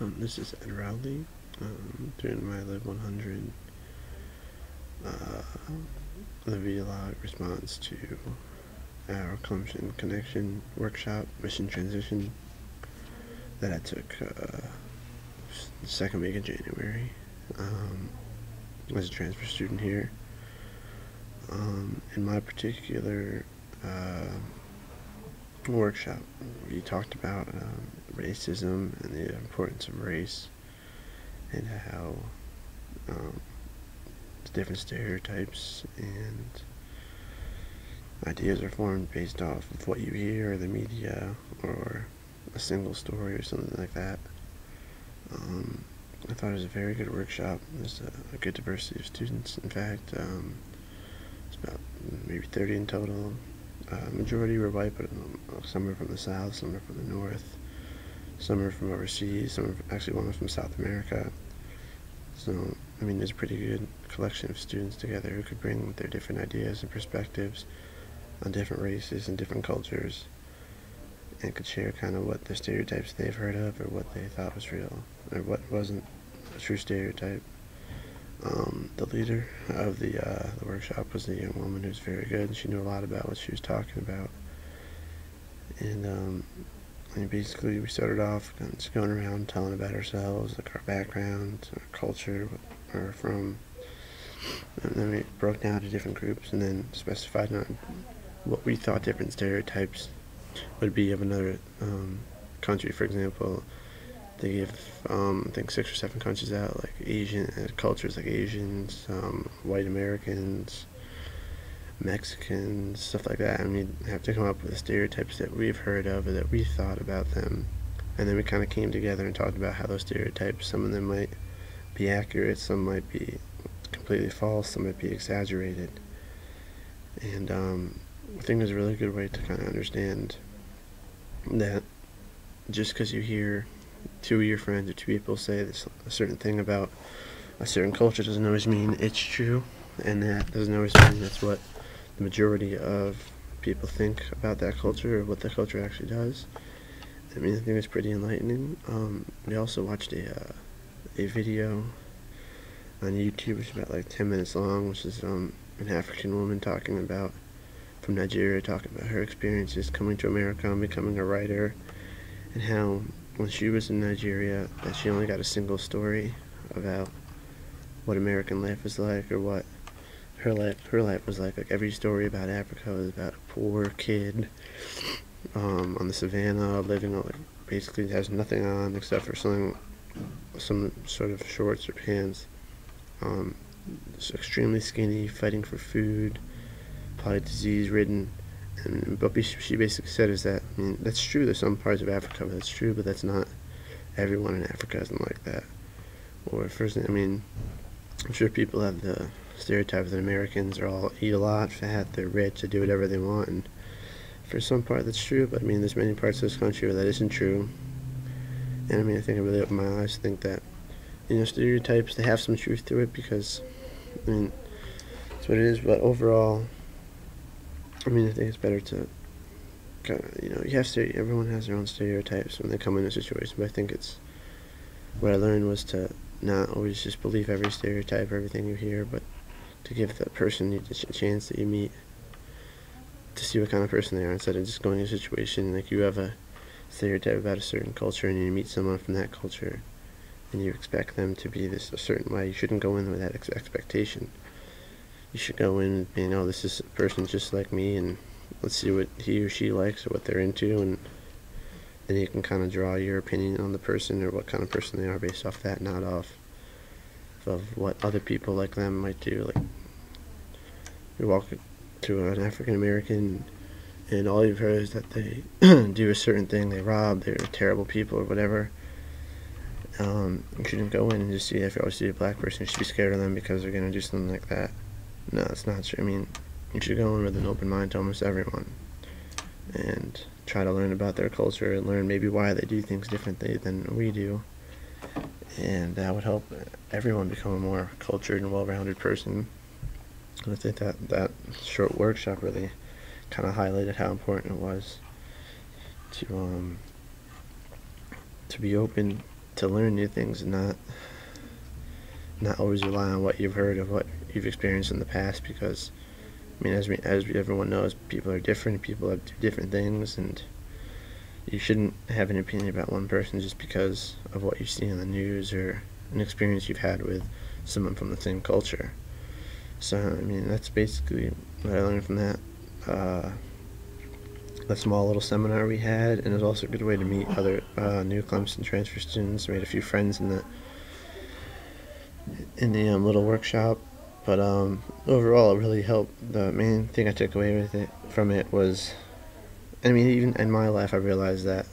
This is Ed Rowley, doing my Live 100 the vlog response to our Clemson Connection workshop, Mission Transition, that I took the second week of January as a transfer student here. In my particular workshop, we talked about racism and the importance of race, and how different stereotypes and ideas are formed based off of what you hear or the media or a single story or something like that. I thought it was a very good workshop. There's a good diversity of students. In fact, it's about maybe 30 in total. Majority were white, but some are from the South, some are from the North, some are from overseas, some are actually one was from South America. So, I mean, there's a pretty good collection of students together who could bring their different ideas and perspectives on different races and different cultures, and could share kind of what the stereotypes they've heard of, or what they thought was real, or what wasn't a true stereotype. The leader of the workshop was a young woman who's very good, and she knew a lot about what she was talking about. And basically we started off just going around telling about ourselves, like our background, our culture, where we're from, and then we broke down to different groups and then specified on what we thought different stereotypes would be of another country. For example, they give I think 6 or 7 countries out, like Asian cultures, like Asians, white Americans, Mexicans, stuff like that, and we have to come up with stereotypes that we've heard of or that we thought about them. And then we kind of came together and talked about how those stereotypes, some of them might be accurate, some might be completely false, some might be exaggerated. And I think there's a really good way to kind of understand that just because you hear 2 of your friends or 2 people say this, a certain thing about a certain culture, doesn't always mean it's true, and that doesn't always mean that's what the majority of people think about that culture or what the culture actually does. I mean, I think it's pretty enlightening. We also watched a video on YouTube, which is about like 10 minutes long, which is an African woman from Nigeria, talking about her experiences coming to America and becoming a writer, and how when she was in Nigeria that she only got a single story about what American life was like, or what her life was like. Like, every story about Africa was about a poor kid on the savannah, living on, like, basically has nothing on except for some sort of shorts or pants. Just extremely skinny, fighting for food, probably disease-ridden. And what she basically said is that, I mean, that's true, there's some parts of Africa where that's true, but that's not everyone in Africa isn't like that. Or first, I mean, I'm sure people have the stereotype that Americans are all eat a lot, fat, they're rich, they do whatever they want, and for some part that's true, but I mean, there's many parts of this country where that isn't true. And I mean, I think it really opened my eyes to think that, you know, stereotypes, they have some truth to it, because, I mean, that's what it is. But overall, I mean, I think it's better to kind of, you know, everyone has their own stereotypes when they come in a situation, but I think what I learned was to not always just believe every stereotype or everything you hear, but to give the person the chance that you meet to see what kind of person they are, instead of just going in a situation like you have a stereotype about a certain culture and you meet someone from that culture and you expect them to be a certain way. You shouldn't go in with that expectation. You should go in being, oh, this is a person just like me, and let's see what he or she likes or what they're into, and then you can kind of draw your opinion on the person or what kind of person they are based off that, not off of what other people like them might do. Like, you walk to an African American and all you've heard is that they do a certain thing, they rob, they're terrible people or whatever. You shouldn't go in and just see, if you always see a black person, you should be scared of them because they're going to do something like that. No, it's not true. I mean, you should go in with an open mind to almost everyone and try to learn about their culture and learn maybe why they do things differently than we do, and that would help everyone become a more cultured and well-rounded person. And I think that short workshop really kind of highlighted how important it was to be open to learn new things and not always rely on what you've heard of what you've experienced in the past, because I mean, everyone knows, people are different, people do different things, and you shouldn't have an opinion about one person just because of what you see on the news or an experience you've had with someone from the same culture. So, I mean, that's basically what I learned from that. A small little seminar we had, and it was also a good way to meet other new Clemson transfer students. Made a few friends in the little workshop. But overall, it really helped. The main thing I took away from it was, I mean, even in my life, I realized that,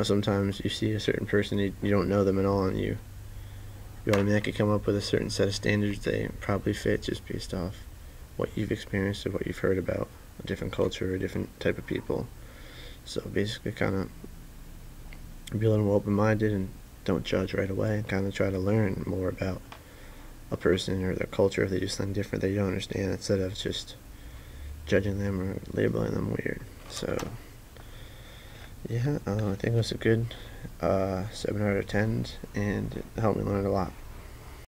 sometimes you see a certain person, you don't know them at all, and you automatically come up with a certain set of standards they probably fit just based off what you've experienced or what you've heard about a different culture or a different type of people. So basically, kind of be a little more open-minded and don't judge right away, and kind of try to learn more about a person or their culture if they do something different that you don't understand, instead of just judging them or labeling them weird. So yeah, I think it was a good seminar to attend, and it helped me learn a lot.